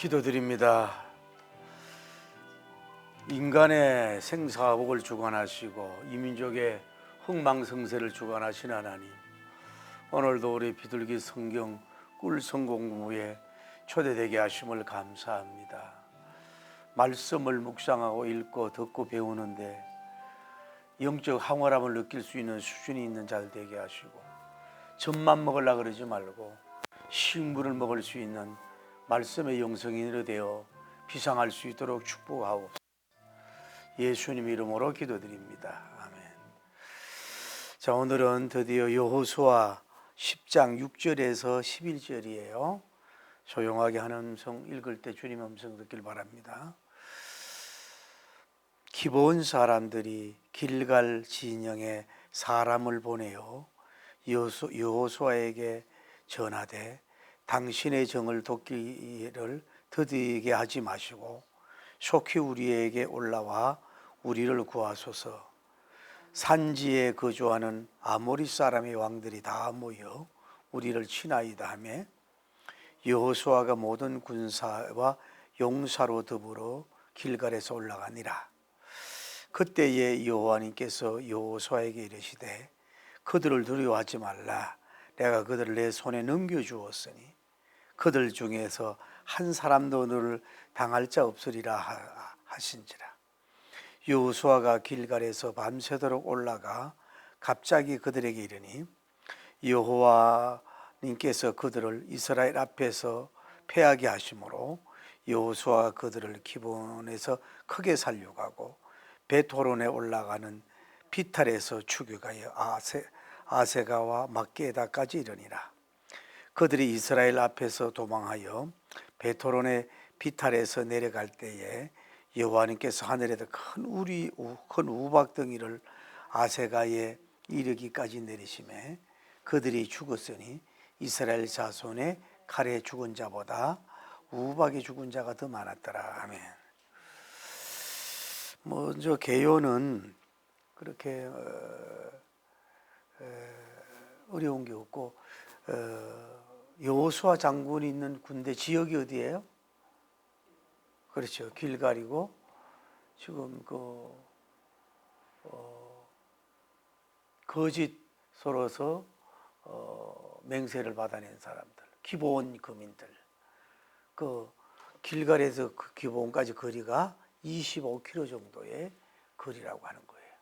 기도드립니다. 인간의 생사복을 주관하시고 이민족의 흥망성쇠를 주관하신 하나님, 오늘도 우리 비둘기 성경 꿀성 공부에 초대되게 하심을 감사합니다. 말씀을 묵상하고 읽고 듣고 배우는데 영적 황홀함을 느낄 수 있는 수준이 있는 잘 되게 하시고, 젖만 먹으려고 그러지 말고 식물을 먹을 수 있는 말씀의 영성인으로 되어 비상할 수 있도록 축복하옵소서. 예수님 이름으로 기도드립니다. 아멘. 자, 오늘은 드디어 여호수아 10장 6절에서 11절이에요. 조용하게 한 음성 읽을 때 주님 음성 듣길 바랍니다. 기브온 사람들이 길갈 진영에 사람을 보내어 여호수아에게 전하되, 당신의 정을 돕기를 더디게 하지 마시고 속히 우리에게 올라와 우리를 구하소서. 산지에 거주하는 아모리 사람의 왕들이 다 모여 우리를 치나이다 하며, 여호수아가 모든 군사와 용사로 더불어 길갈에서 올라가니라. 그때에 여호와님께서 여호수아에게 이르시되, 그들을 두려워하지 말라. 내가 그들을 내 손에 넘겨주었으니 그들 중에서 한 사람도 너를 당할 자 없으리라 하신지라. 여호수아가 길갈에서 밤새도록 올라가 갑자기 그들에게 이르니, 여호와님께서 그들을 이스라엘 앞에서 패하게 하심으로 여호수아가 그들을 기브온에서 크게 살려가고 벳호론에 올라가는 비탈에서 추격하여 아세가와 막게다까지 이르니라. 그들이 이스라엘 앞에서 도망하여 벳호론의 비탈에서 내려갈 때에 여호와님께서 하늘에서 큰 우박덩이를 아세가에 이르기까지 내리심에 그들이 죽었으니 이스라엘 자손의 칼에 죽은 자보다 우박에 죽은 자가 더 많았더라. 아멘. 먼저 개요는 그렇게 어려운 게 없고, 여호수아 장군이 있는 군대 지역이 어디예요? 그렇죠, 길갈이고, 지금 거짓으로서 맹세를 받아낸 사람들, 기브온 거민들, 그 길갈에서 그 기브온까지 거리가 25km 정도의 거리라고 하는 거예요.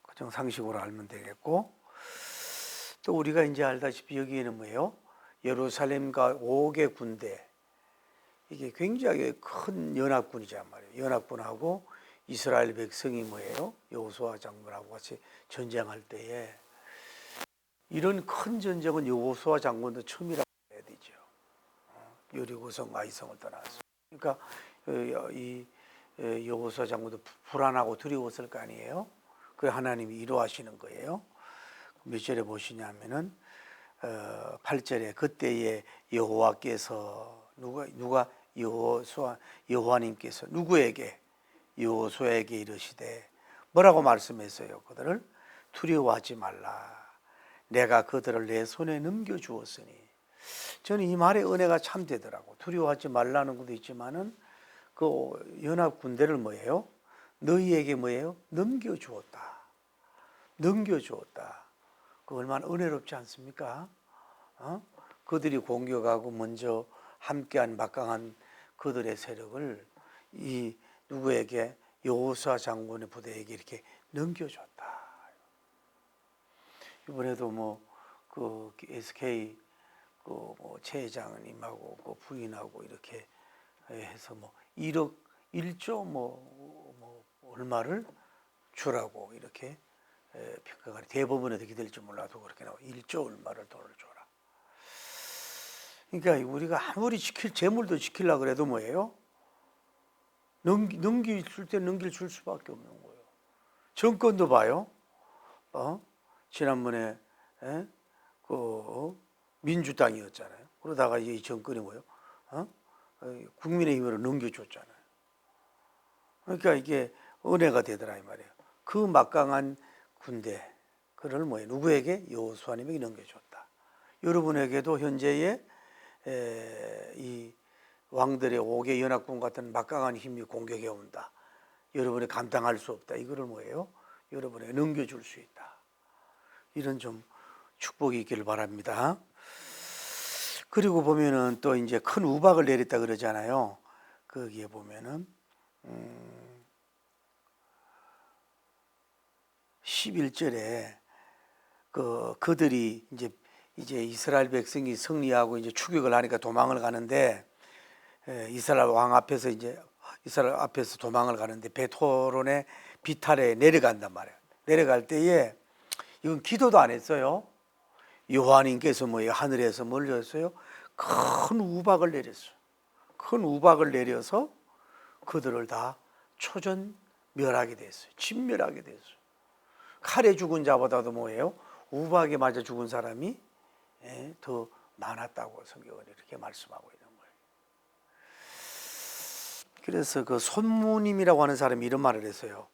그정 상식으로 알면 되겠고, 또 우리가 이제 알다시피 여기에는 뭐예요? 예루살렘과 5개 군대, 이게 굉장히 큰 연합군이란 말이에요. 연합군하고 이스라엘 백성이 뭐예요? 여호수아 장군하고 같이 전쟁할 때에, 이런 큰 전쟁은 여호수아 장군도 처음이라고 해야 되죠. 여리고성, 아이성을 떠나서. 그러니까 이 여호수아 장군도 불안하고 두려웠을 거 아니에요. 그 하나님이 이루하시는 거예요. 몇 절에 보시냐면은 8절에 그때에 여호와께서 누가 여호와님께서 누구에게? 여호수아에게 이르시되, 뭐라고 말씀했어요? 그들을 두려워하지 말라. 내가 그들을 내 손에 넘겨주었으니. 저는 이 말에 은혜가 참 되더라고. 두려워하지 말라는 것도 있지만은 그 연합 군대를 뭐예요? 너희에게 뭐예요? 넘겨주었다. 넘겨주었다. 그 얼마나 은혜롭지 않습니까? 그들이 공격하고 먼저 함께한 막강한 그들의 세력을 이 누구에게? 여호수아 장군의 부대에게 이렇게 넘겨줬다. 이번에도 그 SK 최 회장님하고 그 부인하고 이렇게 해서 1억 1조 얼마를 주라고 이렇게 평가가, 대법원에 어떻게 될지 몰라도 그렇게 나와. 1조 얼마를 돈을 줘라. 그러니까 우리가 아무리 재물도 지키려고 그래도 뭐예요? 넘길 때 넘길 수밖에 없는 거예요. 정권도 봐요. 지난번에 민주당이었잖아요. 그러다가 이 정권이 뭐예요? 국민의힘으로 넘겨줬잖아요. 그러니까 이게 은혜가 되더라 이 말이에요. 그 막강한 군대, 그를 뭐예요? 누구에게? 여호수아님에게 넘겨줬다. 여러분에게도 현재의 이 왕들의 5개 연합군 같은 막강한 힘이 공격해 온다. 여러분이 감당할 수 없다. 이거를 뭐예요? 여러분에게 넘겨줄 수 있다. 이런 좀 축복이 있기를 바랍니다. 그리고 보면은 또 이제 큰 우박을 내렸다 그러잖아요. 거기에 보면은 11절에 그들이 이제 이스라엘 백성이 승리하고 이제 추격을 하니까 도망을 가는데, 이스라엘 왕 앞에서 이스라엘 앞에서 도망을 가는데 베토론의 비탈에 내려간단 말이에요. 내려갈 때에 이건 기도도 안 했어요. 여호와님께서 하늘에서 뭘 했어요? 큰 우박을 내렸어요. 큰 우박을 내려서 그들을 다 초전멸하게 됐어요. 진멸하게 됐어요. 칼에 죽은 자보다도 뭐예요? 우박에 맞아 죽은 사람이 더 많았다고 성경은 이렇게 말씀하고 있는 거예요. 그래서 그 손무님이라고 하는 사람이 이런 말을 했어요.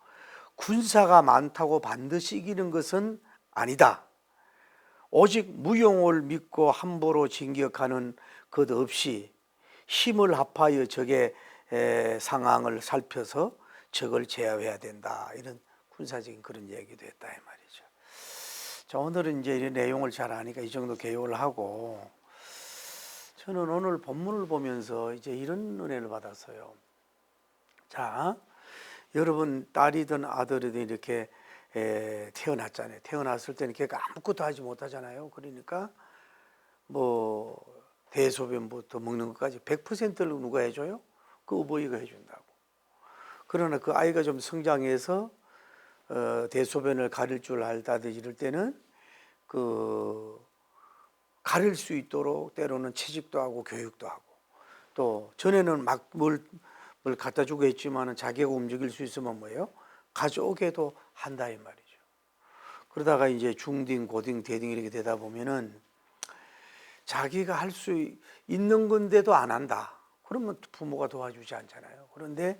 군사가 많다고 반드시 이기는 것은 아니다. 오직 무용을 믿고 함부로 진격하는 것 없이 힘을 합하여 적의 상황을 살펴서 적을 제압해야 된다. 이런 군사적인 그런 얘기도 했다 이 말이죠. 자, 오늘은 이제 이 내용을 잘 아니까 이 정도 개요를 하고, 저는 오늘 본문을 보면서 이제 이런 은혜를 받았어요. 자, 여러분 딸이든 아들이든 이렇게 태어났잖아요. 태어났을 때는 걔가 아무것도 하지 못하잖아요. 그러니까 뭐 대소변부터 먹는 것까지 100%를 누가 해줘요? 그 어머니가 해준다고. 그러나 그 아이가 좀 성장해서 대소변을 가릴 줄 알다든지 이럴 때는 가릴 수 있도록 때로는 채찍도 하고 교육도 하고, 또 전에는 막 뭘 갖다 주고 했지만은 자기가 움직일 수 있으면 뭐예요? 가져오게도 한다 이 말이죠. 그러다가 이제 중딩, 고딩, 대딩 이렇게 되다 보면은 자기가 할 수 있는 건데도 안 한다. 그러면 부모가 도와주지 않잖아요. 그런데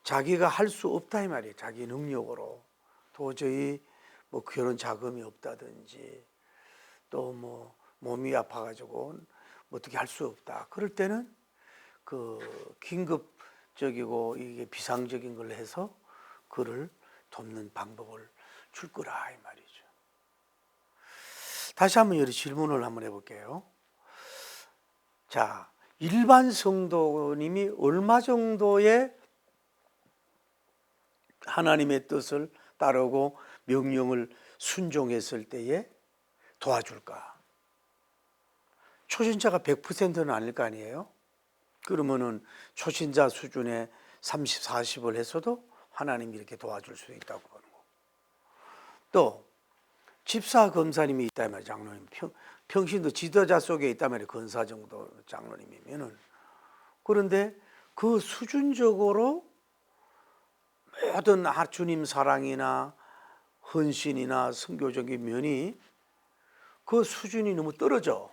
자기가 할 수 없다 이 말이에요. 자기 능력으로 도저히 뭐 결혼 자금이 없다든지 또 뭐 몸이 아파가지고 뭐 어떻게 할 수 없다. 그럴 때는 긴급적이고 이게 비상적인 걸 해서 그를 돕는 방법을 줄 거라 이 말이죠. 다시 한번 여러 질문을 한번 해볼게요. 자, 일반 성도님이 얼마 정도의 하나님의 뜻을 따르고 명령을 순종했을 때에 도와줄까? 초신자가 100%는 아닐 거 아니에요? 그러면은 초신자 수준의 30, 40을 했어도 하나님이 이렇게 도와줄 수 있다고 보는 거. 또 집사 검사님이 있다면 장로님, 평신도 지도자 속에 있다면 권사 정도 장로님이면은, 그런데 그 수준적으로 모든 주님 사랑이나 헌신이나 선교적인 면이 그 수준이 너무 떨어져.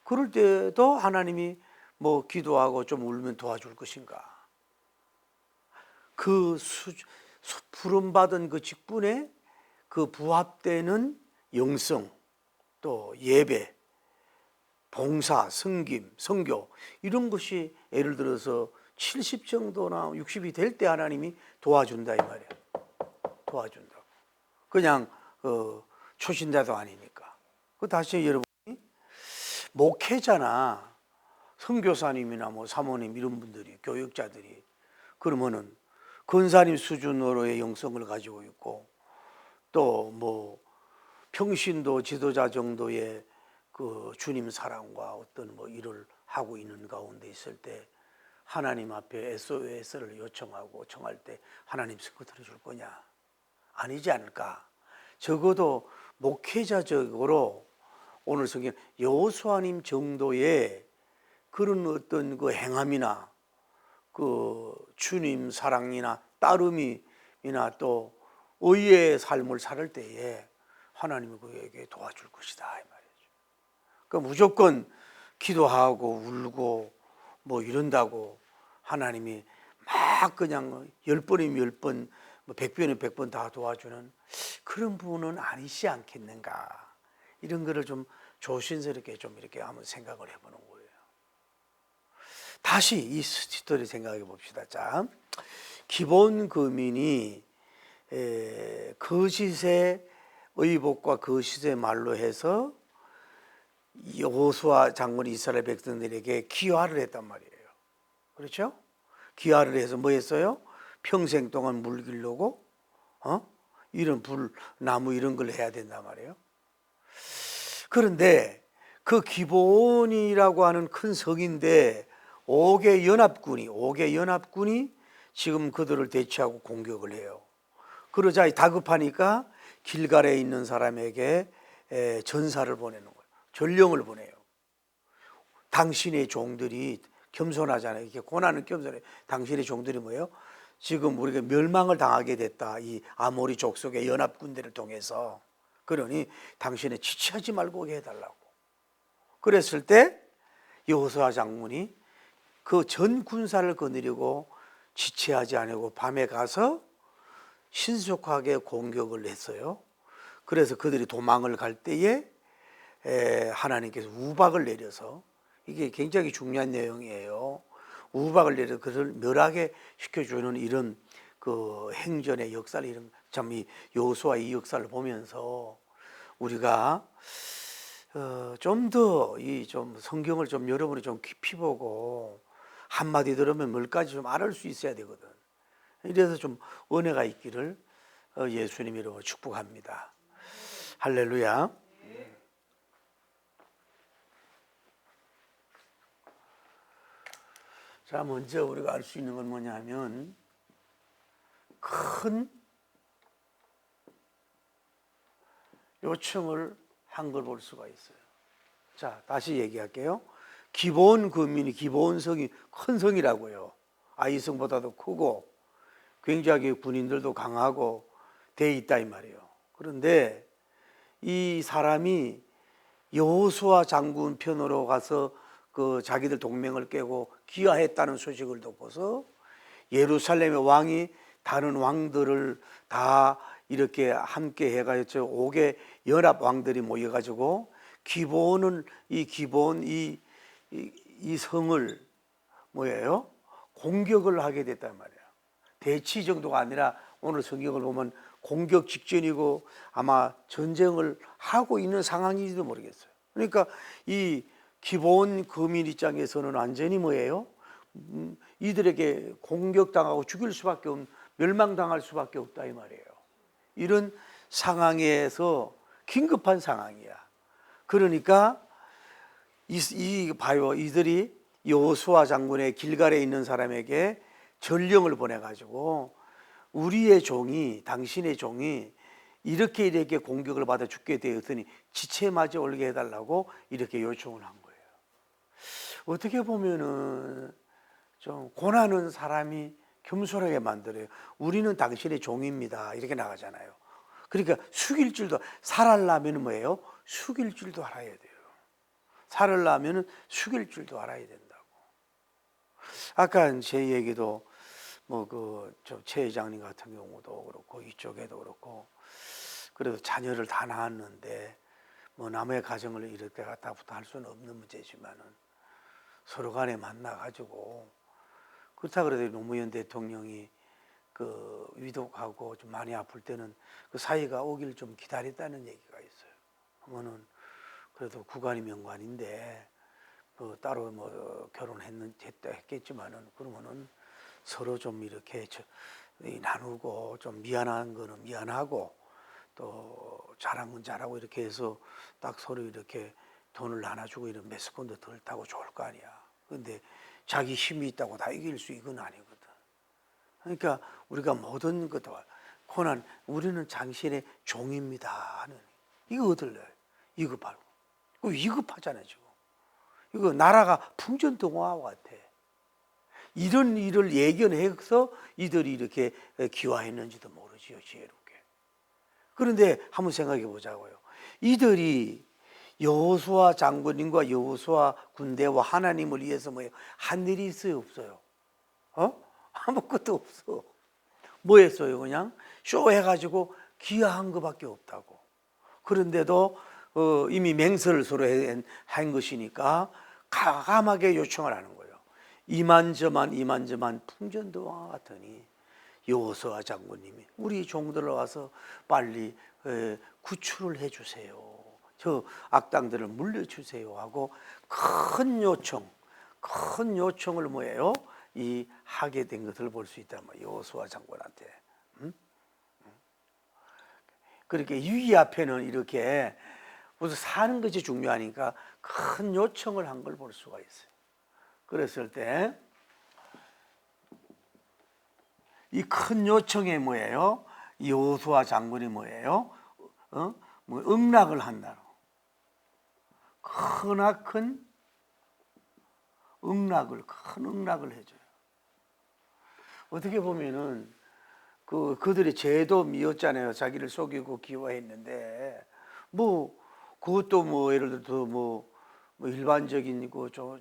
그럴 때도 하나님이 뭐 기도하고 좀 울면 도와줄 것인가? 부름받은 그 직분에 부합되는 영성, 또 예배, 봉사, 섬김, 선교 이런 것이 예를 들어서 70 정도나 60이 될 때 하나님이 도와준다 이 말이에요. 도와준다고. 그냥 초신자도 아니니까. 다시 여러분이 목회자나 선교사님이나 뭐 사모님 이런 분들이, 교육자들이 그러면은 권사님 수준으로의 영성을 가지고 있고, 또 뭐 평신도 지도자 정도의 주님 사랑과 어떤 뭐 일을 하고 있는 가운데 있을 때 하나님 앞에 SOS를 요청하고 청할 때 하나님 그거 들어줄 거냐? 아니지 않을까? 적어도 목회자적으로 오늘 성경 여호수아님 정도의 그런 어떤 행함이나 주님 사랑이나 따름이나 또 의의 삶을 살 때에 하나님이 그에게 도와줄 것이다 이 말이죠. 그러니까 무조건 기도하고 울고 뭐 이런다고 하나님이 막 그냥 10번이면 10번, 100번이면 100번 다 도와주는 그런 분은 아니지 않겠는가? 이런 거를 좀 조심스럽게 좀 이렇게 한번 생각을 해보는 거예요. 다시 이 스토리 생각해 봅시다. 자, 기본 거민이 거짓의 의복과 거짓의 말로 해서 여호수아 장군이 이스라엘 백성들에게 기화를 했단 말이에요. 그렇죠? 기화를 해서 뭐 했어요? 평생 동안 물 기르고 이런 불, 나무 이런 걸 해야 된단 말이에요. 그런데 그 기본이라고 하는 큰 성인데 5개 연합군이 지금 그들을 대치하고 공격을 해요. 그러자 다급하니까 길갈에 있는 사람에게 전사를 보내는 거예요. 전령을 보내요. 당신의 종들이 겸손하잖아요. 이렇게 고난은 겸손해. 당신의 종들이 뭐예요? 지금 우리가 멸망을 당하게 됐다. 이 아모리 족속의 연합군대를 통해서. 그러니 당신은 지체하지 말고 오게 해달라고. 그랬을 때 여호수아 장군이 그 전 군사를 거느리고 지체하지 않고 밤에 가서 신속하게 공격을 했어요. 그래서 그들이 도망을 갈 때에 하나님께서 우박을 내려서, 이게 굉장히 중요한 내용이에요. 우박을 내려 그를 멸하게 시켜주는 이런 그 행전의 역사를, 이런 참 이 여호수아 이 역사를 보면서 우리가 좀 더 이 좀 성경을 좀 여러분이 좀 깊이 보고 한마디 들으면 뭘까지 좀 알을 수 있어야 되거든. 이래서 좀 은혜가 있기를 예수님 이름으로 축복합니다. 할렐루야. 자, 먼저 우리가 알 수 있는 건 뭐냐면 큰 요청을 한 걸 볼 수가 있어요. 자, 다시 얘기할게요. 기본 거민이 기본 성이 큰 성이라고요. 아이성보다도 크고 굉장히 군인들도 강하고 돼 있다 이 말이에요. 그런데 이 사람이 여호수아 장군 편으로 가서 그 자기들 동맹을 깨고 기화했다는 소식을 듣고서 예루살렘의 왕이 다른 왕들을 다 이렇게 함께 해가지고 5개 연합 왕들이 모여가지고 이 성을 뭐예요? 공격을 하게 됐단 말이에요. 대치 정도가 아니라 오늘 성경을 보면 공격 직전이고 아마 전쟁을 하고 있는 상황인지도 모르겠어요. 그러니까 이 기본 거민 입장에서는 완전히 뭐예요? 이들에게 공격당하고 죽일 수밖에 없는, 멸망당할 수밖에 없다 이 말이에요. 이런 상황에서 긴급한 상황이야. 그러니까 이들이 여호수아 장군의 길갈에 있는 사람에게 전령을 보내가지고 우리의 종이, 당신의 종이 이렇게 공격을 받아 죽게 되었으니 지체마저 올게 해달라고 이렇게 요청을 한 거예요. 어떻게 보면은 좀 고난은 사람이 겸손하게 만들어요. 우리는 당신의 종입니다. 이렇게 나가잖아요. 그러니까 숙일 줄도, 살아려면 뭐예요? 숙일 줄도 알아야 돼요. 살아려면 숙일 줄도 알아야 된다고. 아까 제 얘기도 최 회장님 같은 경우도 그렇고 이쪽에도 그렇고, 그래도 자녀를 다 낳았는데 남의 가정을 이렇게 갖다부터 할 수는 없는 문제지만은 서로 간에 만나가지고, 그렇다 그래도 노무현 대통령이 그 위독하고 좀 많이 아플 때는 그 사이가 오길 좀 기다렸다는 얘기가 있어요. 그러면은 그래도 구간이 명관인데 따로 결혼했겠지만은 그러면은 서로 좀 이렇게 나누고 좀 미안한 거는 미안하고 또 잘한 건 잘하고 이렇게 해서 딱 서로 이렇게 돈을 나눠주고 이런 메스콘도 덜 타고 좋을 거 아니야. 근데 자기 힘이 있다고 다 이길 수 이건 아니거든. 그러니까 우리가 모든 것도 고난, 우리는 당신의 종입니다 하는 이거 얻을래. 이거 바로 이거 위급하잖아요 지금. 이거 나라가 풍전등화와 같아. 이런 일을 예견해서 이들이 이렇게 기화했는지도 모르지요, 지혜롭게. 그런데 한번 생각해 보자고요. 이들이 여호수아 장군님과 여호수아 군대와 하나님을 위해서 한 일이 있어요, 없어요? 아무것도 없어. 뭐 했어요? 그냥 쇼해가지고 기화한 것밖에 없다고. 그런데도 이미 맹세를 서로 한 것이니까 과감하게 요청을 하는 거예요. 이만저만 풍전도와 같으니 여호수아 장군님이 우리 종들을 와서 빨리 구출을 해주세요. 저 악당들을 물려주세요 하고 큰 요청을 뭐예요? 이 하게 된 것을 볼 수 있다. 여호수아 장군한테. 그렇게 유의 앞에는 이렇게 무슨 사는 것이 중요하니까 큰 요청을 한 걸 볼 수가 있어요. 그랬을 때 이 큰 요청에 뭐예요? 여호수아 장군이 뭐예요? 응락을 한다로. 큰 응락을 해줘요. 어떻게 보면은 그들의 죄도 미웠잖아요. 자기를 속이고 기와했는데 그것도 예를 들어 뭐 일반적인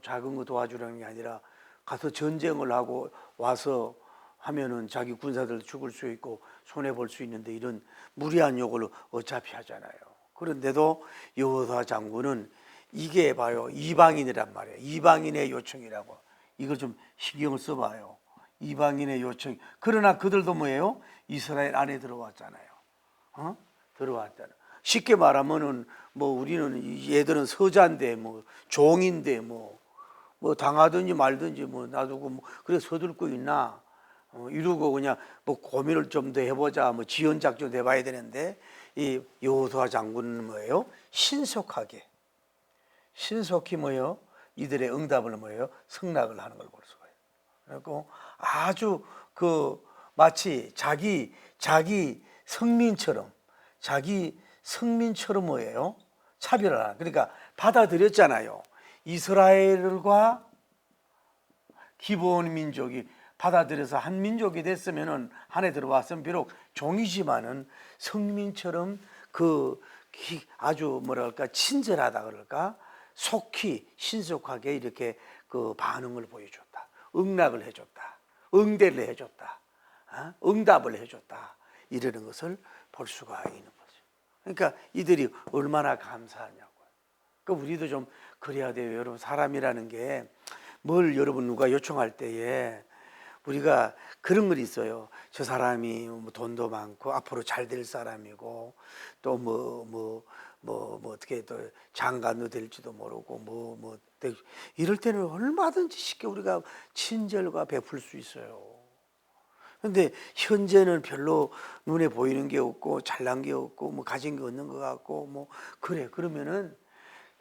작은 거 도와주라는 게 아니라 가서 전쟁을 하고 와서 하면은 자기 군사들 죽을 수 있고 손해 볼 수 있는데 이런 무리한 요구를 어차피 하잖아요. 그런데도 여호수아 장군은 이게 봐요. 이방인이란 말이에요. 이방인의 요청이라고. 이걸 좀 신경을 써봐요. 이방인의 요청. 그러나 그들도 뭐예요? 이스라엘 안에 들어왔잖아요. 들어왔잖아요. 쉽게 말하면은 우리는 얘들은 서자인데 종인데 당하든지 말든지 놔두고 그래 서둘고 있나 이러고 그냥 고민을 좀 더 해보자 지연 작전 해봐야 되는데 이 여호수아 장군은 뭐예요? 신속히 뭐예요? 이들의 응답을 뭐예요? 승낙을 하는 걸 볼 수가 있어요. 그리고 아주 마치 자기 성민처럼 뭐예요? 차별하라. 그러니까 받아들였잖아요. 이스라엘과 기본 민족이 받아들여서 한 민족이 됐으면은 안에 들어왔으면 비록 종이지만은 성민처럼 아주 뭐랄까 친절하다 그럴까 신속하게 이렇게 반응을 보여줬다. 응락을 해줬다. 응대를 해줬다. 응답을 해줬다. 이러는 것을 볼 수가 있는 거죠. 그러니까 이들이 얼마나 감사하냐고요. 그러니까 우리도 좀 그래야 돼요. 여러분 사람이라는 게 뭘 여러분 누가 요청할 때에 우리가 그런 걸 있어요. 저 사람이 돈도 많고 앞으로 잘 될 사람이고 또 어떻게 또 장관도 될지도 모르고 이럴 때는 얼마든지 쉽게 우리가 친절과 베풀 수 있어요. 근데 현재는 별로 눈에 보이는 게 없고 잘난 게 없고 가진 게 없는 것 같고 그래 그러면은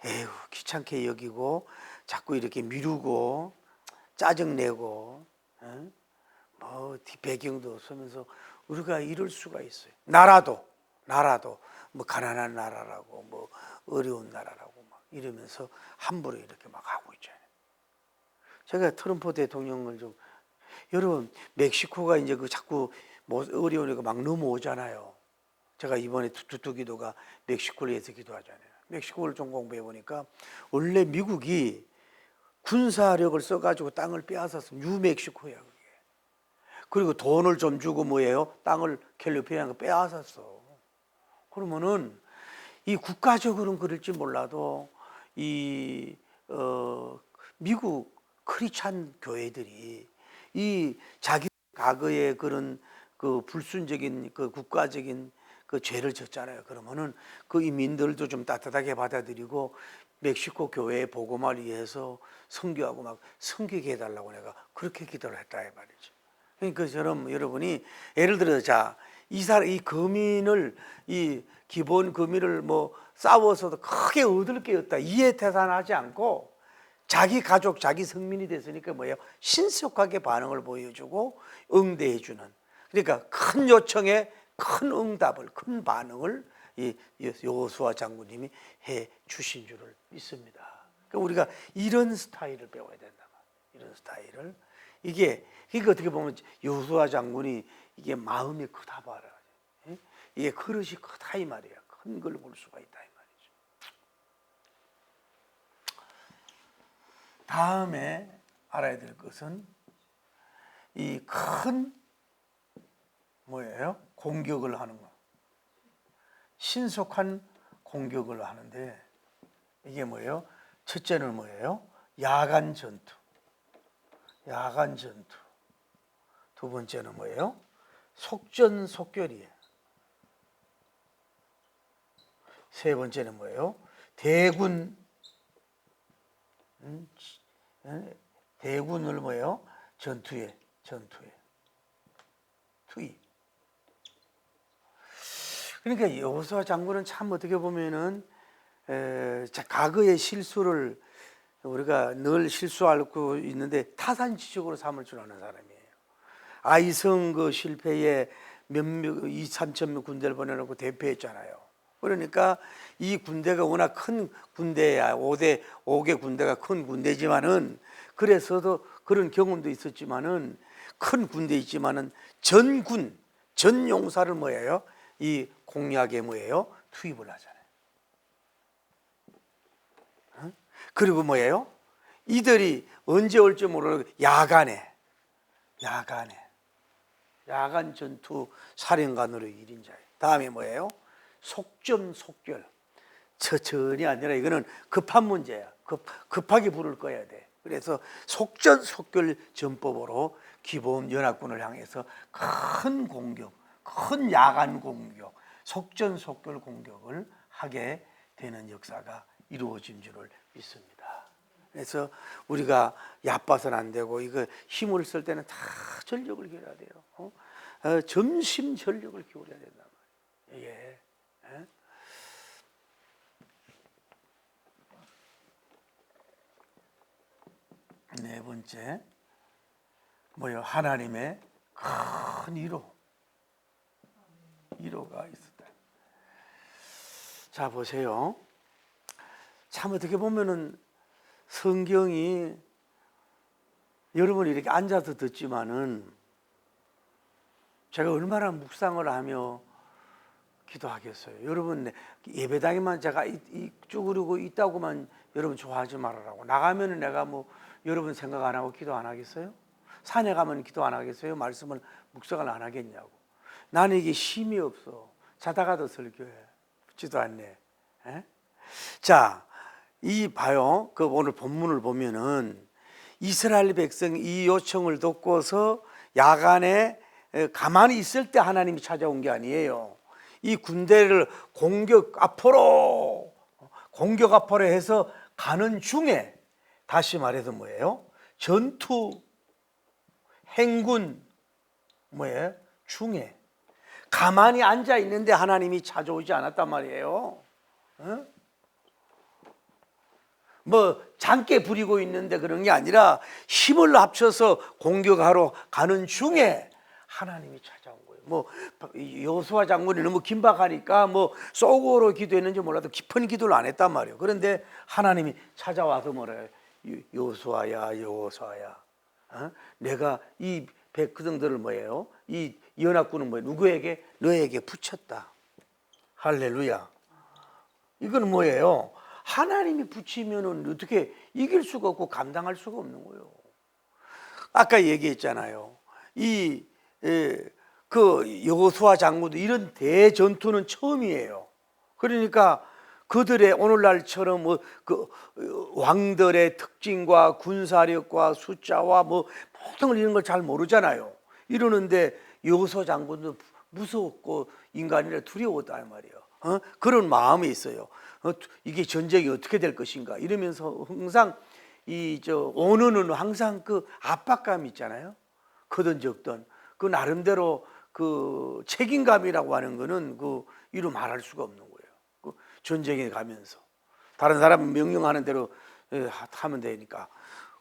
에휴 귀찮게 여기고 자꾸 이렇게 미루고 짜증내고 배경도 없으면서 우리가 이럴 수가 있어요. 나라도 가난한 나라라고 어려운 나라라고 이러면서 함부로 이렇게 하고 있잖아요. 제가 트럼프 대통령을 여러분 멕시코가 이제 자꾸 어려우니까 넘어오잖아요. 제가 이번에 두기도가 멕시코를 위해서 기도하잖아요. 멕시코를 좀 공부해 보니까 원래 미국이 군사력을 써가지고 땅을 빼앗았어. 뉴멕시코야 그게. 그리고 돈을 좀 주고 땅을 캘리포니아가 빼앗았어. 그러면은 이 국가적으로는 그럴지 몰라도 미국 크리스찬 교회들이 자기 과거의 그런 불순적인 국가적인 죄를 졌잖아요. 그러면은 이민들도 좀 따뜻하게 받아들이고 멕시코 교회의 복음을 위해서 선교하고 섬기게 해달라고 내가 그렇게 기도를 했다 이 말이죠. 그러니까 여러분이 예를 들어서 이 거민을 이 기본 거민을 싸워서도 크게 얻을 게 없다 이해 태산하지 않고 자기 가족 자기 성민이 됐으니까 신속하게 반응을 보여주고 응대해주는 그러니까 큰 요청에 큰 응답을 큰 반응을 이 여호수아 장군님이 해 주신 줄을 믿습니다. 그러니까 우리가 이런 스타일을 배워야 된다. 이런 스타일을 이게 어떻게 보면 여호수아 장군이 이게 마음이 크다 봐라. 이게 그릇이 크다 이 말이야. 큰 걸 볼 수가 있다 이 말이죠. 다음에 알아야 될 것은 이 큰 공격을 하는 거. 신속한 공격을 하는데 이게 첫째는 야간 전투. 야간 전투. 두 번째는 뭐예요? 속전속결이에요. 세 번째는 뭐예요? 대군을 뭐예요? 전투에 투입. 그러니까 여호수아 장군은 참 어떻게 보면은 과거의 실수를 우리가 늘 실수하고 있는데 타산지적으로 삼을 줄 아는 사람이에요. 아이성 그 실패에 몇몇 2~3천 명 군대를 보내놓고 대패했잖아요. 그러니까 이 군대가 워낙 큰 군대야. 5개 군대가 큰 군대지만은, 그래서도 그런 경험도 있었지만은, 큰 군대 있지만은 전 용사를 뭐예요? 이 공략에 뭐예요? 투입을 하잖아요. 그리고 뭐예요? 이들이 언제 올지 모르는 야간 전투 사령관으로 1인자예요. 다음에 뭐예요? 속전속결. 천천히 아니라 이거는 급한 문제야. 급하게 불을 꺼야 돼. 그래서 속전속결 전법으로 기본 연합군을 향해서 큰 공격, 큰 야간 공격, 속전속결 공격을 하게 되는 역사가 이루어진 줄을 믿습니다. 그래서 우리가 얕봐서는 안 되고, 이거 힘을 쓸 때는 다 전력을 기울여야 돼요. 점심 전력을 기울여야 된단 말이에요. 예. 네 번째 뭐요? 하나님의 큰 위로가 있었다. 자, 보세요. 참 어떻게 보면은 성경이 여러분이 이렇게 앉아서 듣지만은 제가 얼마나 묵상을 하며 기도하겠어요. 여러분 예배당에만 제가 쭈그리고 있다고만 여러분 좋아하지 말아라고. 나가면은 내가 뭐 여러분 생각 안 하고 기도 안 하겠어요? 산에 가면 기도 안 하겠어요? 말씀을 묵상을 안 하겠냐고. 나는 이게 힘이 없어. 자다가도 설교해. 붙지도 않네. 에? 자, 봐요. 그 오늘 본문을 보면은 이스라엘 백성 이 요청을 듣고서 야간에 가만히 있을 때 하나님이 찾아온 게 아니에요. 이 군대를 공격 앞으로 해서 가는 중에, 다시 말해서 뭐예요? 전투 행군 뭐예요? 중에 가만히 앉아 있는데 하나님이 찾아오지 않았단 말이에요. 뭐 장깨 부리고 있는데 그런 게 아니라 힘을 합쳐서 공격하러 가는 중에 하나님이 찾아온 거예요. 뭐 여호수아 장군이 너무 긴박하니까 뭐 속으로 기도했는지 몰라도 깊은 기도를 안 했단 말이에요. 그런데 하나님이 찾아와서 뭐래요? 여호수아야, 내가 이 백성들을 뭐예요? 이 연합군은 뭐예요? 누구에게? 너에게 붙였다. 할렐루야. 이건 뭐예요? 하나님이 붙이면은 어떻게 이길 수가 없고 감당할 수가 없는 거예요. 아까 얘기했잖아요. 그 여호수아 장군도 이런 대전투는 처음이에요. 그러니까 그들의 오늘날처럼 그 왕들의 특징과 군사력과 숫자와 뭐 모든 이런 걸 잘 모르잖아요. 이러는데 여호수아 장군도 무섭고 인간이라 두려웠다 말이에요. 그런 마음이 있어요. 이게 전쟁이 어떻게 될 것인가 이러면서 항상 오늘은 항상 그 압박감이 있잖아요. 크든 적든 그 나름대로 그 책임감이라고 하는 거는 이루 말할 수가 없는 거예요. 그 전쟁에 가면서 다른 사람은 명령하는 대로 하면 되니까.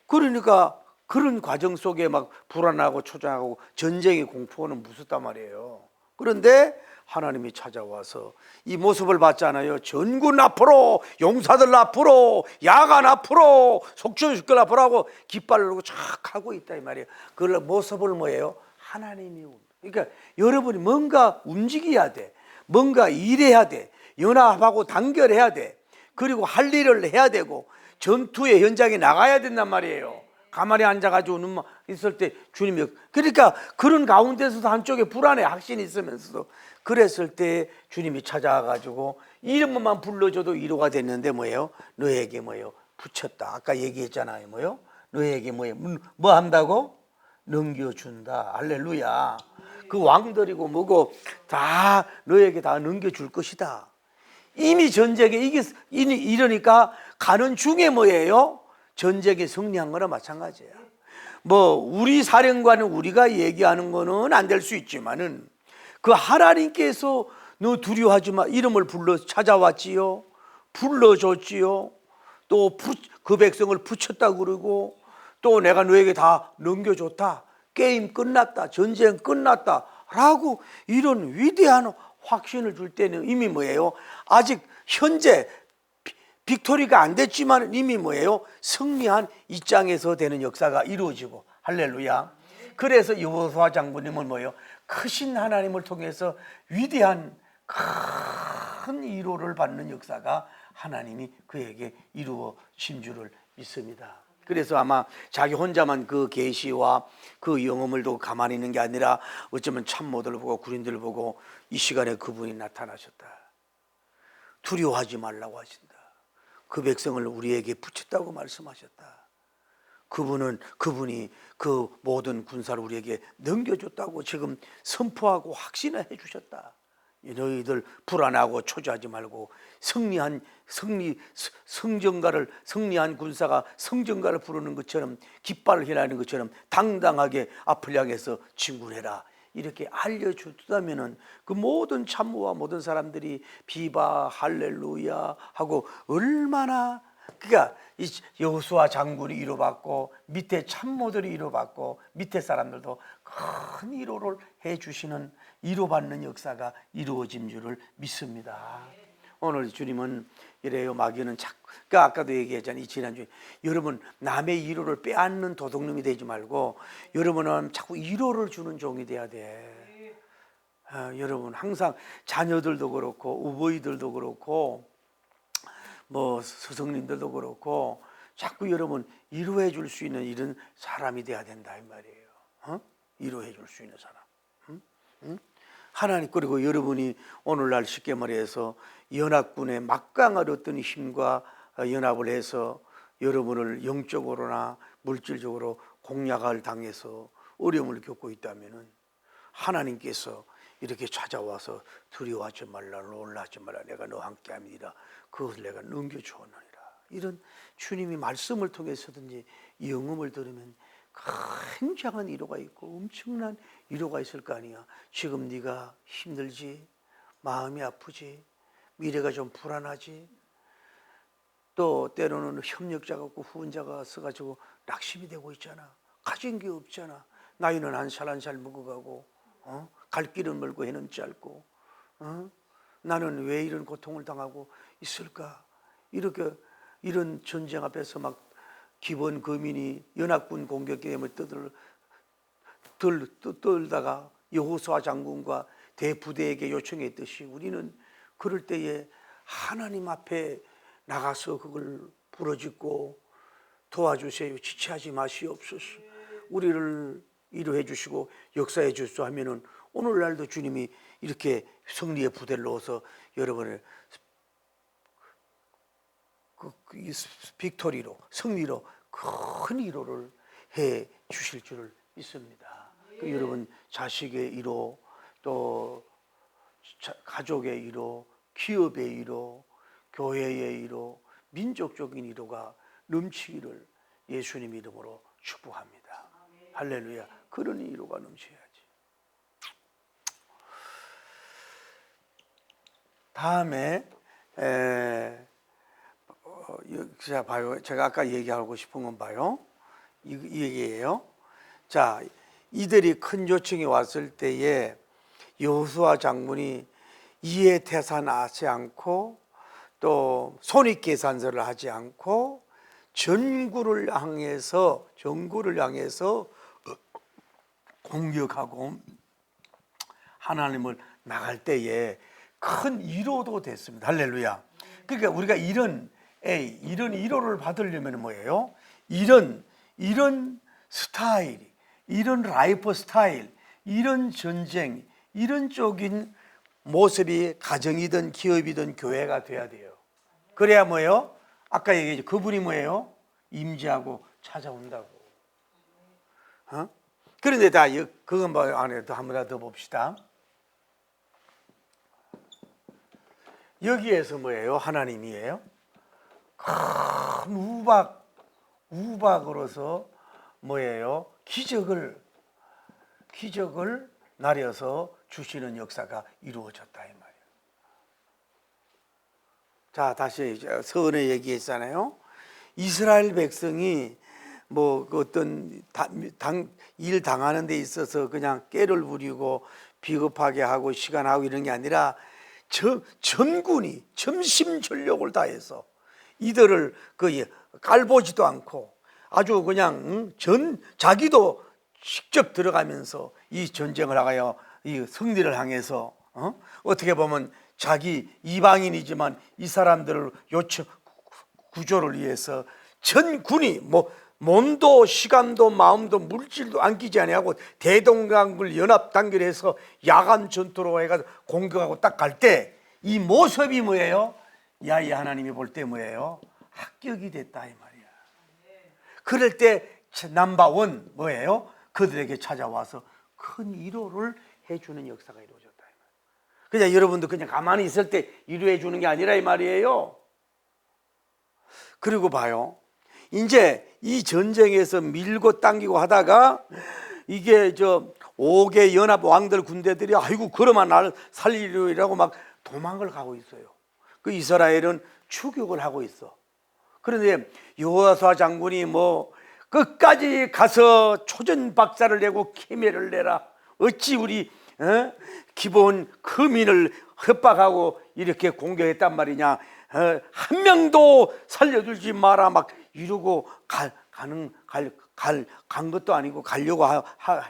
그러니까 그런 과정 속에 막 불안하고 초조하고 전쟁의 공포는 무섭단 말이에요. 그런데 하나님이 찾아와서 이 모습을 봤잖아요. 전군 앞으로, 용사들 앞으로, 야간 앞으로, 속전속결 앞으로 하고 깃발을 들고 쫙 하고 있다 이 말이에요. 그 모습을 뭐예요? 하나님이. 그러니까 여러분이 뭔가 움직여야 돼. 뭔가 일해야 돼. 연합하고 단결해야 돼. 그리고 할 일을 해야 되고 전투의 현장에 나가야 된단 말이에요. 가만히 앉아가지고 눈만 있을 때 주님이, 그러니까 그런 가운데서도 한쪽에 불안해, 확신이 있으면서도 그랬을 때 주님이 찾아와가지고 이름만 불러줘도 위로가 됐는데 뭐예요? 너에게 뭐예요? 붙였다. 아까 얘기했잖아요. 뭐예요? 너에게 뭐 한다고? 넘겨준다. 할렐루야. 그 왕들이고 뭐고 다 너에게 다 넘겨줄 것이다. 이미 전쟁에 이러니까 가는 중에 뭐예요? 전쟁에 승리한 거나 마찬가지야. 뭐 우리 사령관은 우리가 얘기하는 거는 안 될 수 있지만은 그 하나님께서 너 두려워하지 마 이름을 불러 찾아왔지요. 불러줬지요. 또 그 백성을 붙였다 그러고 또 내가 너에게 다 넘겨줬다. 게임 끝났다. 전쟁 끝났다. 라고 이런 위대한 확신을 줄 때는 이미 뭐예요? 아직 현재 빅토리가 안 됐지만 이미 뭐예요? 승리한 입장에서 되는 역사가 이루어지고 할렐루야. 그래서 여호수아 장군님은 뭐예요? 크신 하나님을 통해서 위대한 큰 위로를 받는 역사가 하나님이 그에게 이루어진 줄을 믿습니다. 그래서 아마 자기 혼자만 그 계시와 그 영험을 두고 가만히 있는 게 아니라 어쩌면 참모들을 보고 군인들을 보고 이 시간에 그분이 나타나셨다. 두려워하지 말라고 하신다. 그 백성을 우리에게 붙였다고 말씀하셨다. 그분이 그 모든 군사를 우리에게 넘겨줬다고 지금 선포하고 확신을 해주셨다. 너희들 불안하고 초조하지 말고 승리한 군사가 성전가를 부르는 것처럼 깃발을 휘날리는 것처럼 당당하게 앞을 향해서 진군해라. 이렇게 알려주다면은 그 모든 참모와 모든 사람들이 비바 할렐루야 하고 얼마나 그러니까 이 여호수아 장군이 위로받고 밑에 참모들이 위로받고 밑에 사람들도 큰 위로를 해주시는 위로받는 역사가 이루어진 줄을 믿습니다. 오늘 주님은 이래요. 마귀는 그러니까 아까도 얘기했잖아요. 지난주에 여러분 남의 위로를 빼앗는 도둑놈이 되지 말고 여러분은 자꾸 위로를 주는 종이 돼야 돼. 여러분 항상 자녀들도 그렇고 우보이들도 그렇고 뭐 스승님들도 그렇고 자꾸 여러분 위로해 줄 수 있는 이런 사람이 돼야 된다 이 말이에요. 위로해 줄 수 있는 사람. 하나님 그리고 여러분이 오늘날 쉽게 말해서 연합군의 막강한 어떤 힘과 연합을 해서 여러분을 영적으로나 물질적으로 공략을 당해서 어려움을 겪고 있다면은 하나님께서 이렇게 찾아와서 두려워하지 말라 놀라지 말라 내가 너와 함께함이니라 그것을 내가 넘겨주었느니라. 이런 주님이 말씀을 통해서든지 영음을 들으면 굉장한 위로가 있고 엄청난 위로가 있을 거 아니야. 지금 네가 힘들지, 마음이 아프지, 미래가 좀 불안하지, 또 때로는 협력자가 없고 후원자가 써가지고 낙심이 되고 있잖아. 가진 게 없잖아. 나이는 한 살 한 살 먹어가고 갈 길은 멀고 해는 짧고 나는 왜 이런 고통을 당하고 있을까? 이런 전쟁 앞에서 막 기본 거민이 연합군 공격 때문에 떨다가 여호수아 장군과 대부대에게 요청했듯이 우리는 그럴 때에 하나님 앞에 나가서 그걸 부르짖고 도와주세요. 지체하지 마시옵소서. 우리를 위로해 주시고 역사해 주시오 하면은 오늘날도 주님이 이렇게 승리의 부대를 넣어서 여러분을 빅토리로 승리로 큰 위로를 해 주실 줄을 믿습니다. 여러분 자식의 위로 또 가족의 위로 기업의 위로 교회의 위로 민족적인 위로가 넘치기를 예수님 이름으로 축복합니다. 할렐루야. 그런 위로가 넘쳐야지. 다음에 자 봐요. 제가 아까 얘기하고 싶은 건 봐요. 이 얘기예요. 자, 이들이 큰 요청이 왔을 때에 여호수아 장군이 이해태산하지 않고 또 손익계산서를 하지 않고 전구를 향해서 공격하고 하나님을 나갈 때에 큰 위로도 됐습니다. 할렐루야. 그러니까 우리가 이런 위로를 받으려면 뭐예요? 이런 스타일, 이런 라이프 스타일, 이런 전쟁, 이런 쪽인 모습이 가정이든 기업이든 교회가 돼야 돼요. 그래야 뭐예요? 아까 얘기했죠. 그분이 뭐예요? 임재하고 찾아온다고. 그런데 다 그건 뭐 안에도 한 번 더 봅시다. 여기에서 뭐예요? 하나님이에요. 큰 우박으로서 뭐예요? 기적을 나려서 주시는 역사가 이루어졌다 이 말이에요. 자, 다시 서은에 얘기했잖아요. 이스라엘 백성이 뭐 어떤 일 당하는 데 있어서 그냥 깨를 부리고 비겁하게 하고 시간하고 이런 게 아니라 전군이 전심전력을 다해서 이들을 깔보지도 않고 아주 그냥 자기도 직접 들어가면서 이 전쟁을 하여 이 승리를 향해서 어떻게 보면 자기 이방인이지만 이 사람들을 구조를 위해서 전군이 뭐 몸도 시간도 마음도 물질도 안기지 아니하고 대동강을 연합 단결해서 야간 전투로 해가지고 공격하고 딱 갈 때 이 모습이 뭐예요? 야이 하나님이 볼 때 뭐예요? 합격이 됐다 이 말이야. 그럴 때 넘버원 뭐예요? 그들에게 찾아와서 큰 위로를 해주는 역사가 이루어졌다 이 말이야. 그냥 여러분도 그냥 가만히 있을 때 위로해 주는 게 아니라 이 말이에요. 그리고 봐요. 이제 이 전쟁에서 밀고 당기고 하다가 이게 5개 연합 왕들 군대들이 아이고 그러면 나를 살리려고 막 도망을 가고 있어요. 그 이스라엘은 추격을 하고 있어. 그런데 여호수아 장군이 뭐 끝까지 가서 초전박사를 내고 계매를 내라. 어찌 우리 기본 거민을 협박하고 이렇게 공격했단 말이냐. 한 명도 살려주지 마라 막 이러고 간 것도 아니고 가려고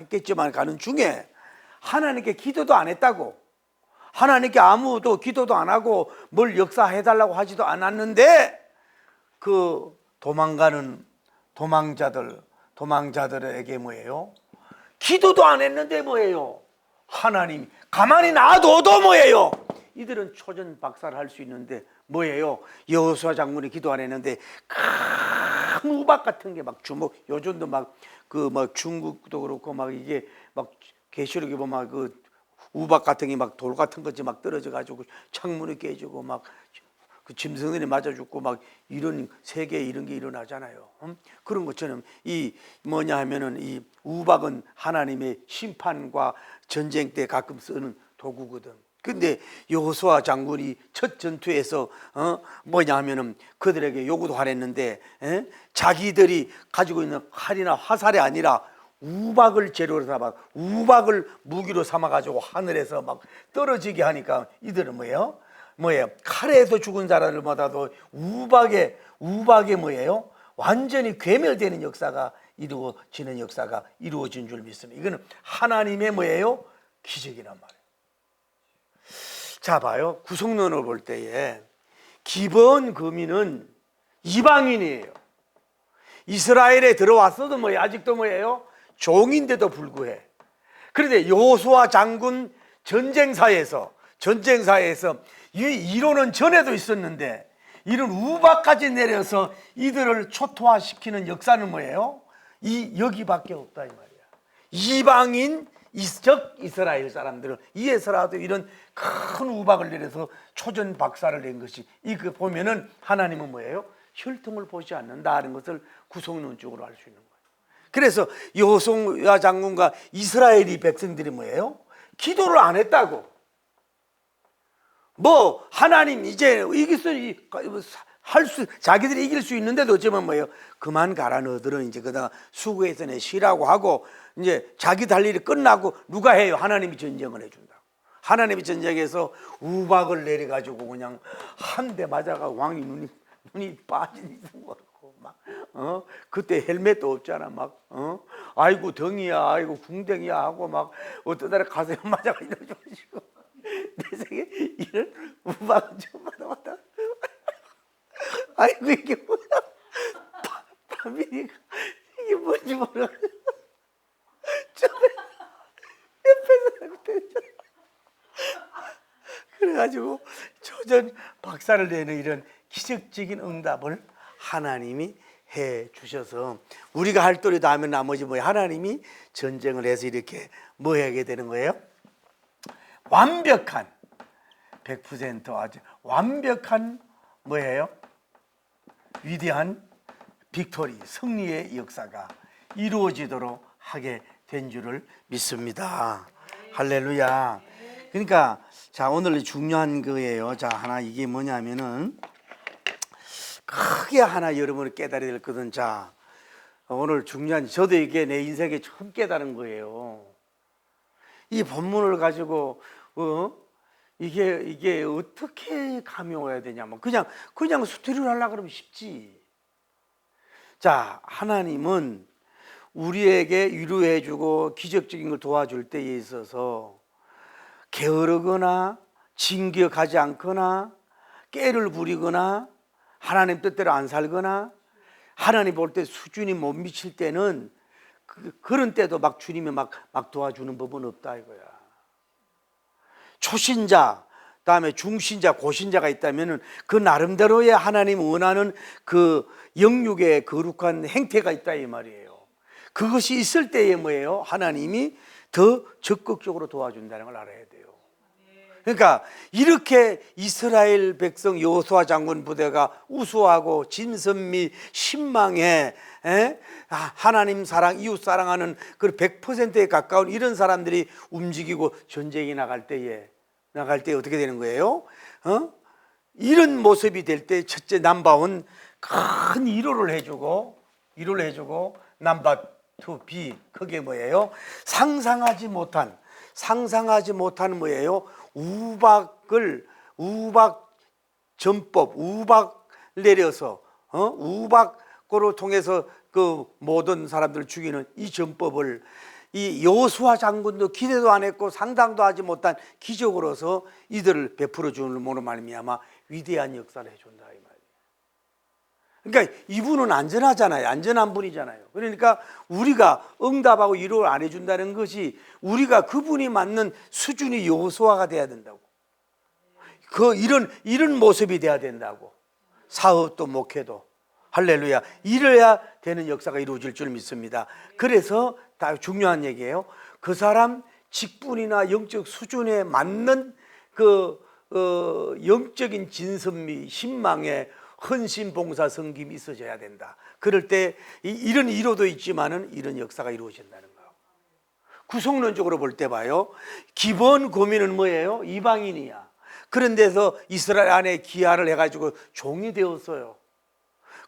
했겠지만 가는 중에 하나님께 기도도 안 했다고. 하나님께 아무도 기도도 안 하고 뭘 역사해달라고 하지도 않았는데 그 도망가는 도망자들에게 뭐예요? 기도도 안 했는데 뭐예요? 하나님 가만히 놔둬도 뭐예요? 이들은 초전 박사를 할 수 있는데 뭐예요? 여호수아 장군이 기도 안 했는데 큰 우박 같은 게 막 요즘도 막 중국도 그렇고 막 이게 막 계시록에 보면 그 우박 같은 게 막 돌 같은 것이 막 떨어져 가지고 창문이 깨지고 막 그 짐승들이 맞아 죽고 막 이런 세계에 이런 게 일어나잖아요. 그런 것처럼 이 뭐냐 하면은 이 우박은 하나님의 심판과 전쟁 때 가끔 쓰는 도구거든. 근데 여호수아 장군이 첫 전투에서 뭐냐 하면은 그들에게 요구도 안 했는데 자기들이 가지고 있는 칼이나 화살이 아니라 우박을 재료로 삼아 우박을 무기로 삼아 가지고 하늘에서 막 떨어지게 하니까 이들은 뭐예요? 칼에서 죽은 사람들보다도 우박에 뭐예요? 완전히 괴멸되는 역사가 이루어지는 역사가 이루어진 줄 믿습니다. 이거는 하나님의 뭐예요? 기적이란 말이에요. 자 봐요. 구속론을 볼 때에 기본 거민은 이방인이에요. 이스라엘에 들어왔어도 아직도 뭐예요? 종인데도 불구해. 그런데 여호수아 장군 전쟁사에서 이 이론은 전에도 있었는데 이런 우박까지 내려서 이들을 초토화시키는 역사는 뭐예요? 여기밖에 없다 이 말이야. 이방인 즉 이스라엘 사람들은 이에서라도 이런 큰 우박을 내려서 초전 박사를 낸 것이 이거 보면은 하나님은 뭐예요? 혈통을 보지 않는다는 것을 구속론적으로 알 수 있는 거예요. 그래서 여호수아 장군과 이스라엘이 백성들이 뭐예요? 기도를 안 했다고. 하나님 이제 자기들이 이길 수 있는데도 어쩌면 뭐예요? 그만 가라 너들은 이제 그다가 수고해서 내 쉬라고 하고 이제 자기 할 일이 끝나고 누가 해요? 하나님이 전쟁을 해준다. 하나님이 전쟁에서 우박을 내려가지고 그냥 한 대 맞아가 왕이 눈이 빠진 것 같고 그때 헬멧도 없잖아 아이고 덩이야 아이고 궁뎅이야 하고 막 어떤 날에 가슴에 맞아가 이러지고 내 생에 이런 우박은 처음 받아봤다. 아이고 이게 뭐야? 밤이니까 이게 뭔지 모르겠어. 옆에서 그래가지고 초전 박사를 내는 이런 기적적인 응답을 하나님이 해 주셔서 우리가 할 도리 다 하면 나머지 뭐예요? 하나님이 전쟁을 해서 이렇게 뭐 하게 되는 거예요? 완벽한 100% 아주 완벽한 뭐예요? 위대한 빅토리, 승리의 역사가 이루어지도록 하게 된 줄을 믿습니다. 할렐루야. 그러니까 자, 오늘 중요한 거예요. 자, 하나 이게 뭐냐면은 크게 하나 여러분이 깨달아야 될 것은, 자, 오늘 중요한, 저도 이게 내 인생에 처음 깨달은 거예요. 이 본문을 가지고 이게 어떻게 감용해야 되냐면 그냥 수트리를 하려고 그러면 쉽지. 자, 하나님은 우리에게 위로해주고 기적적인 걸 도와줄 때에 있어서 게으르거나 진격하지 않거나 깨를 부리거나 하나님 뜻대로 안 살거나 하나님 볼 때 수준이 못 미칠 때는 그런 때도 막 주님이 막 도와주는 법은 없다 이거야. 초신자, 그다음에 중신자, 고신자가 있다면은 그 나름대로의 하나님 원하는 그 영육의 거룩한 행태가 있다 이 말이에요. 그것이 있을 때에 뭐예요? 하나님이 더 적극적으로 도와준다는 걸 알아야 돼요. 그러니까 이렇게 이스라엘 백성 여호수아 장군 부대가 우수하고 진선미 신망에 하나님 사랑, 이웃 사랑하는 그 100%에 가까운 이런 사람들이 움직이고 전쟁이 나갈 때에 어떻게 되는 거예요? 이런 모습이 될 때 첫째 남바온 큰 위로를 해주고 남바 투 비, 그게 뭐예요? 상상하지 못한 뭐예요? 우박 전법, 우박 내려서 우박으로 통해서 그 모든 사람들을 죽이는 이 전법을 이 여호수아 장군도 기대도 안 했고 상상도 하지 못한 기적으로서 이들을 베풀어 주는 모로 말미암아 위대한 역사를 해준다 이 말이에요. 그러니까 이분은 안전하잖아요. 안전한 분이잖아요. 그러니까 우리가 응답하고 위로를 안 해준다는 것이 우리가 그분이 맞는 수준이 여호수아가 돼야 된다고. 이런 모습이 돼야 된다고. 사업도 목회도 할렐루야. 이래야 되는 역사가 이루어질 줄 믿습니다. 그래서 다 중요한 얘기예요. 그 사람 직분이나 영적 수준에 맞는 그 영적인 진선미, 신망에 헌신, 봉사, 섬김이 있어져야 된다. 그럴 때 이런 위로도 있지만은 이런 역사가 이루어진다는 거예요. 구속론적으로 볼 때 봐요. 기본 고민은 뭐예요? 이방인이야. 그런 데서 이스라엘 안에 기하를 해가지고 종이 되었어요.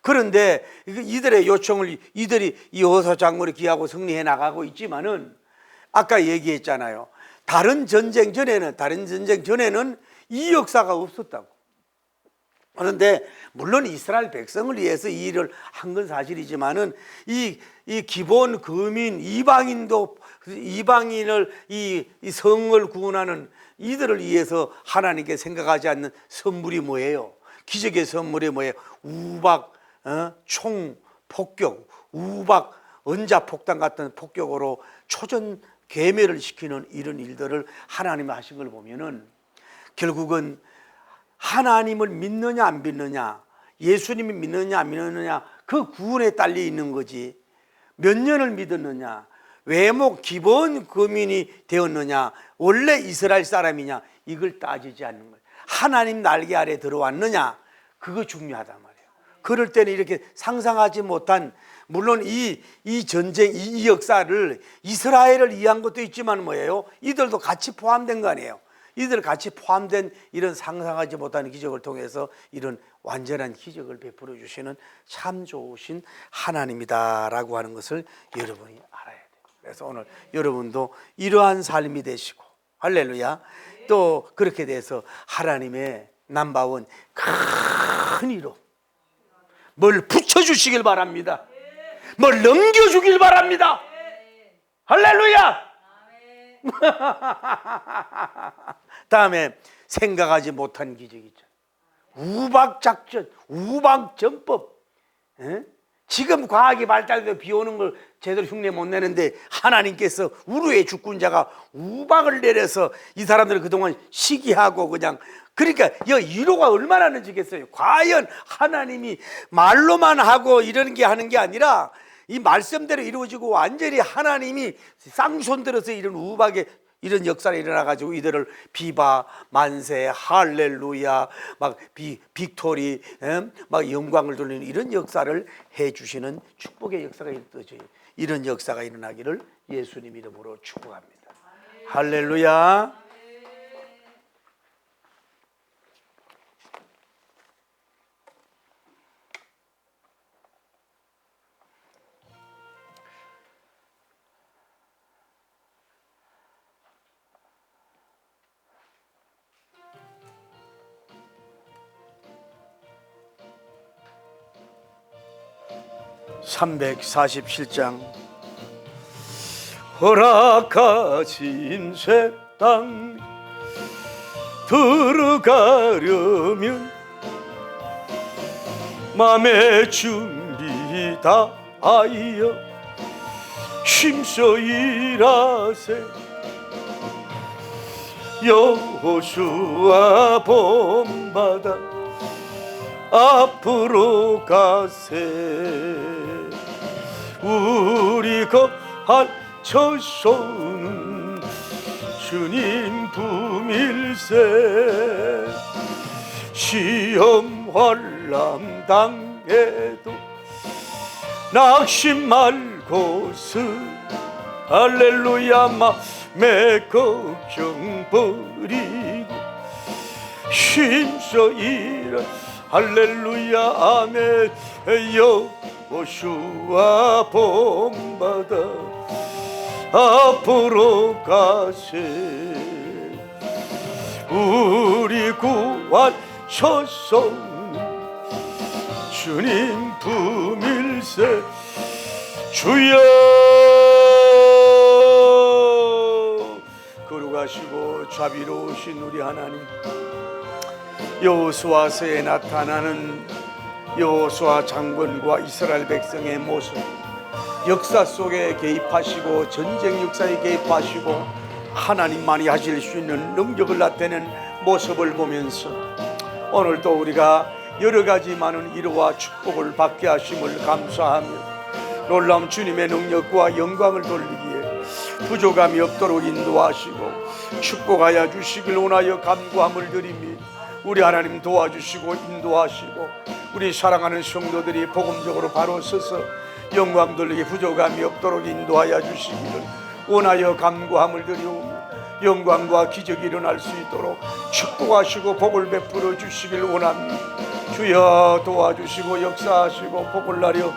그런데 이들의 요청을 이들이 여호수아 장군이 기하고 승리해 나가고 있지만은 아까 얘기했잖아요. 다른 전쟁 전에는 이 역사가 없었다고. 그런데 물론 이스라엘 백성을 위해서 이 일을 한 건 사실이지만은 이 기본 거민 이방인을 이 성을 구원하는 이들을 위해서 하나님께 생각하지 않는 선물이 뭐예요? 기적의 선물이 뭐예요? 우박 총 폭격, 우박 언자 폭탄 같은 폭격으로 초전 괴멸을 시키는 이런 일들을 하나님이 하신 걸 보면은 결국은 하나님을 믿느냐 안 믿느냐, 예수님이 믿느냐 안 믿느냐, 그 구원에 딸려 있는 거지. 몇 년을 믿었느냐, 외모 기본 거민이 되었느냐, 원래 이스라엘 사람이냐, 이걸 따지지 않는 거예요. 하나님 날개 아래 들어왔느냐, 그거 중요하단 말이에요. 그럴 때는 이렇게 상상하지 못한, 물론 이 전쟁, 이 역사를 이스라엘을 이해한 것도 있지만 뭐예요? 이들도 같이 포함된 거 아니에요. 이들 같이 포함된 이런 상상하지 못하는 기적을 통해서 이런 완전한 기적을 베풀어 주시는 참 좋으신 하나님이다라고 하는 것을 여러분이 알아야 돼요. 그래서 오늘 여러분도 이러한 삶이 되시고, 할렐루야, 또 그렇게 돼서 하나님의 남바원 큰 위로 뭘 붙여주시길 바랍니다. 뭘 넘겨주길 바랍니다. 할렐루야. 다음에 생각하지 못한 기적이 있죠. 우박작전, 우박전법. 지금 과학이 발달돼서 비 오는 걸 제대로 흉내 못 내는데 하나님께서 우루의 주권자가 우박을 내려서 이 사람들을 그동안 시기하고 그냥, 그러니까 위로가 얼마나 늦겠어요. 과연 하나님이 말로만 하고 이런 게 하는 게 아니라 이 말씀대로 이루어지고 완전히 하나님이 쌍손들어서 이런 우박에 이런 역사가 일어나가지고 이들을 비바 만세 할렐루야 막 빅토리 막 영광을 돌리는 이런 역사를 해주시는 축복의 역사가 일어져요. 이런 역사가 일어나기를 예수님 이름으로 축복합니다. 할렐루야. (347장) 허락하신 새 땅 들어가려면 맘의 준비 다하여 힘써 일하세 여호수아 본받아 앞으로 가세 우리 거할 처소는 주님 품일세 시험 환난 당해도 낙심 말고서 할렐루야 맘의 걱정 버리고 힘써 일하 할렐루야 아멘 여호수아 본받아 앞으로 가세 우리 구원 처소는 주님 품일세 주여 거룩하시고 자비로우신 우리 하나님 여호수아서에 나타나는 여호수아 장군과 이스라엘 백성의 모습 역사 속에 개입하시고 전쟁 역사에 개입하시고 하나님만이 하실 수 있는 능력을 나타내는 모습을 보면서 오늘도 우리가 여러 가지 많은 위로와 축복을 받게 하심을 감사하며 놀라운 주님의 능력과 영광을 돌리기에 부족함이 없도록 인도하시고 축복하여 주시길 원하여 간구함을 드리며 우리 하나님 도와주시고 인도하시고 우리 사랑하는 성도들이 복음적으로 바로 서서 영광 돌리기 부족함이 없도록 인도하여 주시기를 원하여 간구함을 드리오며 영광과 기적이 일어날 수 있도록 축복하시고 복을 베풀어 주시길 원합니다. 주여 도와주시고 역사하시고 복을 나려